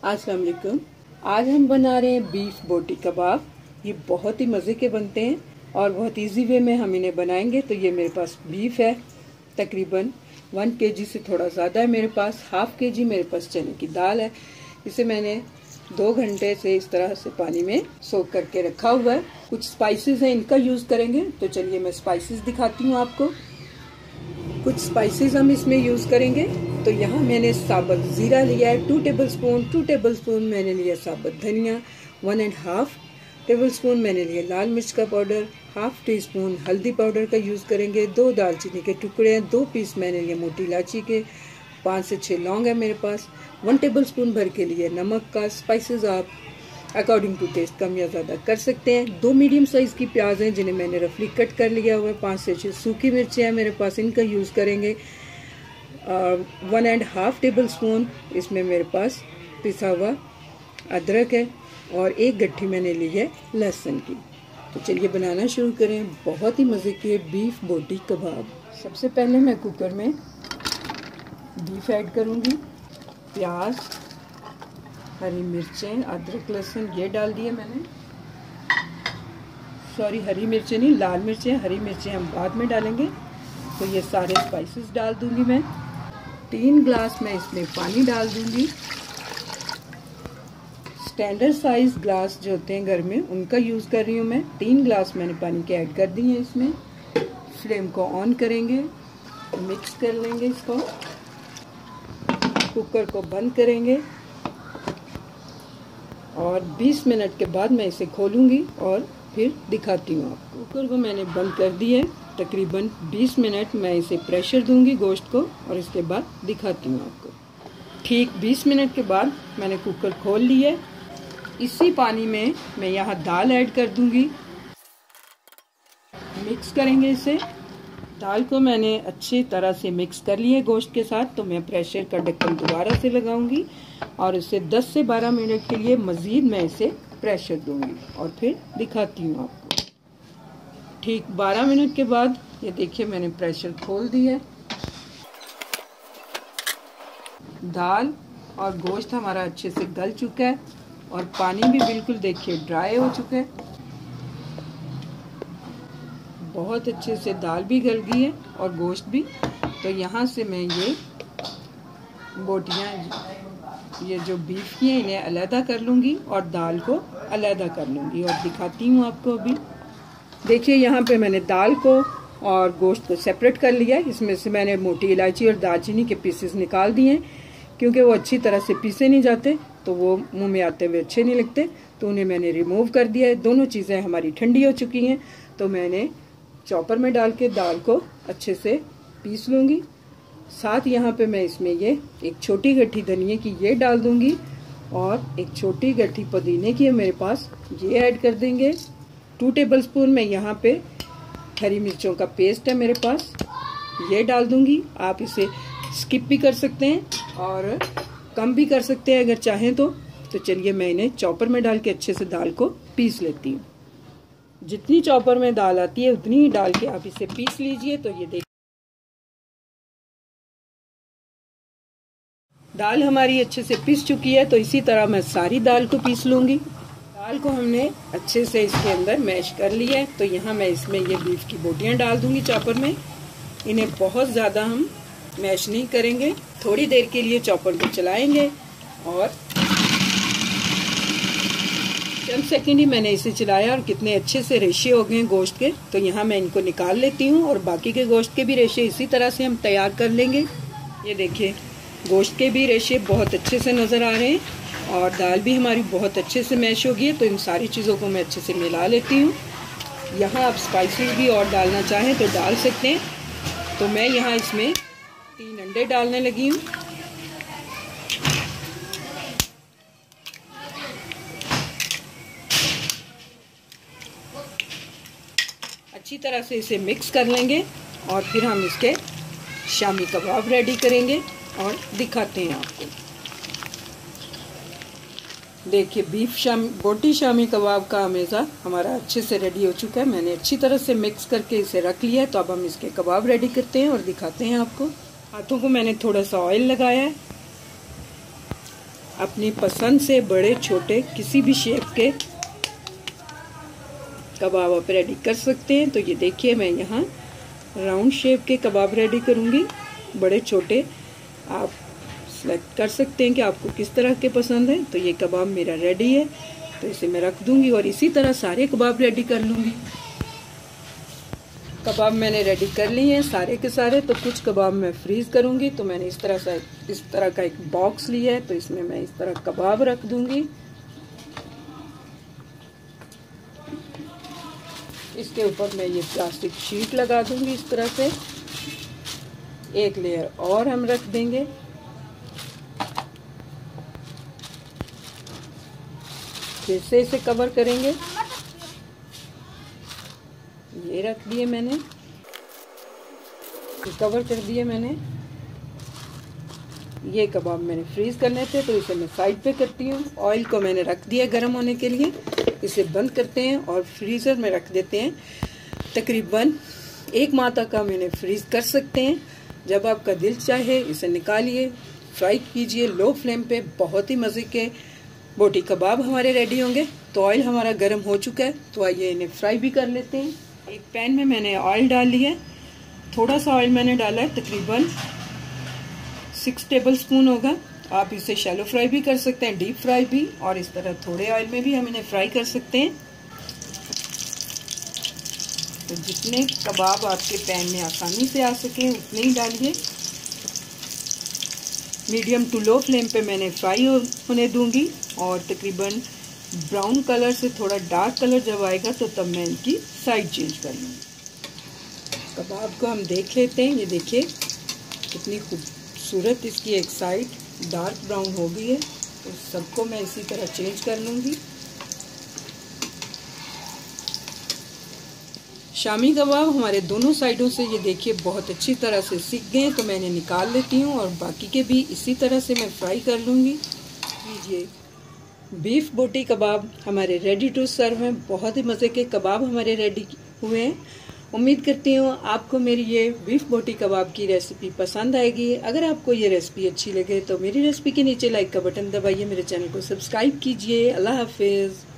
अस्सलाम वालेकुम। आज हम बना रहे हैं बीफ बोटी कबाब। ये बहुत ही मज़े के बनते हैं और बहुत इजी वे में हम इन्हें बनाएंगे। तो ये मेरे पास बीफ है, तकरीबन 1 kg से थोड़ा ज़्यादा है मेरे पास। ½ kg मेरे पास चने की दाल है। इसे मैंने 2 घंटे से इस तरह से पानी में सोक करके रखा हुआ है। कुछ स्पाइसेस हैं, इनका यूज़ करेंगे। तो चलिए मैं स्पाइसेस दिखाती हूँ आपको। कुछ स्पाइसेस हम इसमें यूज़ करेंगे। तो यहाँ मैंने साबुत ज़ीरा लिया है 2 टेबलस्पून। 2 टेबलस्पून मैंने लिया साबुत धनिया। 1.5 टेबलस्पून मैंने लिया लाल मिर्च का पाउडर। ½ टीस्पून हल्दी पाउडर का यूज़ करेंगे। 2 दालचीनी के टुकड़े हैं। 2 पीस मैंने लिए मोटी इलायची के। 5 से 6 लौंग है मेरे पास। 1 टेबलस्पून भर के लिए नमक का। स्पाइसेस आप अकॉर्डिंग टू टेस्ट कम या ज़्यादा कर सकते हैं। 2 मीडियम साइज़ की प्याज हैं जिन्हें मैंने रफली कट कर लिया हुआ है। 5 से 6 सूखी मिर्चें हैं मेरे पास, इनका यूज़ करेंगे। 1.5 टेबलस्पून इसमें मेरे पास पिसा हुआ अदरक है और 1 गट्ठी मैंने ली है लहसुन की। तो चलिए बनाना शुरू करें बहुत ही मज़े के बीफ बोटी कबाब। सबसे पहले मैं कुकर में बीफ ऐड करूँगी। प्याज, हरी मिर्चें, अदरक, लहसुन ये डाल दिए मैंने। सॉरी, हरी मिर्चें नहीं, लाल मिर्चें। हरी मिर्चें हम बाद में डालेंगे। तो ये सारे स्पाइसेस डाल दूंगी मैं। 3 ग्लास मैं इसमें पानी डाल दूंगी। स्टैंडर्ड साइज ग्लास जो होते हैं घर में उनका यूज़ कर रही हूँ मैं। 3 ग्लास मैंने पानी के ऐड कर दिए हैं इसमें। फ्लेम को ऑन करेंगे, मिक्स कर लेंगे इसको। कुकर को बंद करेंगे और 20 मिनट के बाद मैं इसे खोलूंगी और फिर दिखाती हूँ आपको। कुकर को मैंने बंद कर दिया है। तकरीबन 20 मिनट मैं इसे प्रेशर दूंगी गोश्त को और इसके बाद दिखाती हूँ आपको। ठीक 20 मिनट के बाद मैंने कुकर खोल लिया है। इसी पानी में मैं यहाँ दाल ऐड कर दूंगी। मिक्स करेंगे इसे। दाल को मैंने अच्छी तरह से मिक्स कर लिया है गोश्त के साथ। तो मैं प्रेशर का ढक्कन दोबारा से लगाऊंगी और इसे 10 से 12 मिनट के लिए मज़ीद मैं इसे प्रेशर दूंगी और फिर दिखाती हूँ आपको। ठीक 12 मिनट के बाद ये देखिए मैंने प्रेशर खोल दिया है। दाल और गोश्त हमारा अच्छे से गल चुका है और पानी भी बिल्कुल देखिए ड्राई हो चुका है। बहुत अच्छे से दाल भी गल गई है और गोश्त भी। तो यहाँ से मैं ये बोटियाँ, ये जो बीफ की हैं, इन्हें अलहदा कर लूँगी और दाल को अलहदा कर लूँगी और दिखाती हूँ आपको। अभी देखिए यहाँ पे मैंने दाल को और गोश्त को सेपरेट कर लिया है। इसमें से मैंने मोटी इलायची और दालचीनी के पीसेस निकाल दिए हैं क्योंकि वो अच्छी तरह से पीसे नहीं जाते, तो वो मुंह में आते हुए अच्छे नहीं लगते। तो उन्हें मैंने रिमूव कर दिया है। दोनों चीज़ें हमारी ठंडी हो चुकी हैं। तो मैंने चॉपर में डाल के दाल को अच्छे से पीस लूँगी। साथ यहाँ पे मैं इसमें ये एक छोटी गट्ठी धनिया की ये डाल दूँगी और एक छोटी गट्ठी पुदीने की है मेरे पास, ये ऐड कर देंगे। 2 टेबलस्पून में यहाँ पे हरी मिर्चों का पेस्ट है मेरे पास, ये डाल दूँगी। आप इसे स्किप भी कर सकते हैं और कम भी कर सकते हैं अगर चाहें तो। चलिए मैं इन्हें चॉपर में डाल के अच्छे से दाल को पीस लेती हूँ। जितनी चॉपर में दाल आती है उतनी ही डाल के आप इसे पीस लीजिए। तो ये देखिए दाल हमारी अच्छे से पीस चुकी है। तो इसी तरह मैं सारी दाल को पीस लूँगी। दाल को हमने अच्छे से इसके अंदर मैश कर लिया है। तो यहाँ मैं इसमें ये बीफ की बोटियाँ डाल दूँगी चॉपर में। इन्हें बहुत ज़्यादा हम मैश नहीं करेंगे, थोड़ी देर के लिए चॉपर को चलाएंगे और चंद सेकंड ही मैंने इसे चलाया और कितने अच्छे से रेशे हो गए गोश्त के। तो यहाँ मैं इनको निकाल लेती हूँ और बाकी के गोश्त के भी रेशे इसी तरह से हम तैयार कर लेंगे। ये देखिए गोश्त के भी रेशे बहुत अच्छे से नज़र आ रहे हैं और दाल भी हमारी बहुत अच्छे से मैश हो गई है। तो इन सारी चीज़ों को मैं अच्छे से मिला लेती हूँ। यहाँ आप स्पाइसेस भी और डालना चाहें तो डाल सकते हैं। तो मैं यहाँ इसमें 3 अंडे डालने लगी हूँ। अच्छी तरह से इसे मिक्स कर लेंगे और फिर हम इसके शामी कबाब रेडी करेंगे और दिखाते हैं आपको। देखिए बीफ बोटी शामी कबाब का हमेशा हमारा अच्छे से रेडी हो चुका है। मैंने अच्छी तरह से मिक्स करके इसे रख लिया है। तो अब हम इसके कबाब रेडी करते हैं और दिखाते हैं आपको। हाथों को मैंने थोड़ा सा ऑयल लगाया है। अपनी पसंद से बड़े छोटे किसी भी शेप के कबाब आप रेडी कर सकते हैं। तो ये देखिए मैं यहाँ राउंड शेप के कबाब रेडी करूँगी। बड़े छोटे आप सेलेक्ट कर सकते हैं कि आपको किस तरह के पसंद है। तो ये कबाब मेरा रेडी है, तो इसे मैं रख दूँगी और इसी तरह सारे कबाब रेडी कर लूँगी। कबाब मैंने रेडी कर लिए हैं सारे के सारे। तो कुछ कबाब मैं फ्रीज़ करूँगी। तो मैंने इस तरह का एक बॉक्स लिया है, तो इसमें मैं इस तरह कबाब रख दूँगी। इसके ऊपर मैं ये प्लास्टिक शीट लगा दूँगी इस तरह से। एक लेयर और हम रख देंगे। फिर से इसे कवर करेंगे। ये रख दिए मैंने, कवर कर दिए मैंने। ये कबाब मैंने फ्रीज करने थे, तो इसे मैं साइड पे करती हूँ। ऑयल को मैंने रख दिया गर्म होने के लिए। इसे बंद करते हैं और फ्रीज़र में रख देते हैं। तकरीबन 1 माह तक हम इन्हें फ्रीज कर सकते हैं। जब आपका दिल चाहे इसे निकालिए, फ्राई कीजिए लो फ्लेम पे। बहुत ही मज़े के बोटी कबाब हमारे रेडी होंगे। तो ऑयल हमारा गर्म हो चुका है, तो आइए इन्हें फ्राई भी कर लेते हैं। एक पैन में मैंने ऑयल डाल लिया है। थोड़ा सा ऑयल मैंने डाला है, तकरीबन 6 टेबलस्पून होगा। आप इसे शैलो फ्राई भी कर सकते हैं, डीप फ्राई भी, और इस तरह थोड़े ऑयल में भी हम इन्हें फ्राई कर सकते हैं। तो जितने कबाब आपके पैन में आसानी से आ सके उतने ही डालिए। मीडियम टू लो फ्लेम पे मैंने फ्राई होने दूंगी, और तकरीबन ब्राउन कलर से थोड़ा डार्क कलर जब आएगा तो तब मैं इनकी साइड चेंज कर लूँगी। कबाब को हम देख लेते हैं। ये देखिए कितनी खूबसूरत इसकी एक साइड डार्क ब्राउन हो गई है। तो सबको मैं इसी तरह चेंज कर लूँगी। शामी कबाब हमारे दोनों साइडों से ये देखिए बहुत अच्छी तरह से सिक गए, तो मैंने निकाल लेती हूँ और बाकी के भी इसी तरह से मैं फ्राई कर लूँगी। लीजिए बीफ बोटी कबाब हमारे रेडी टू सर्व हैं। बहुत ही मज़े के कबाब हमारे रेडी हुए हैं। उम्मीद करती हूँ आपको मेरी ये बीफ बोटी कबाब की रेसिपी पसंद आएगी। अगर आपको ये रेसिपी अच्छी लगे तो मेरी रेसिपी के नीचे लाइक का बटन दबाइए, मेरे चैनल को सब्सक्राइब कीजिए। अल्लाह हाफिज़।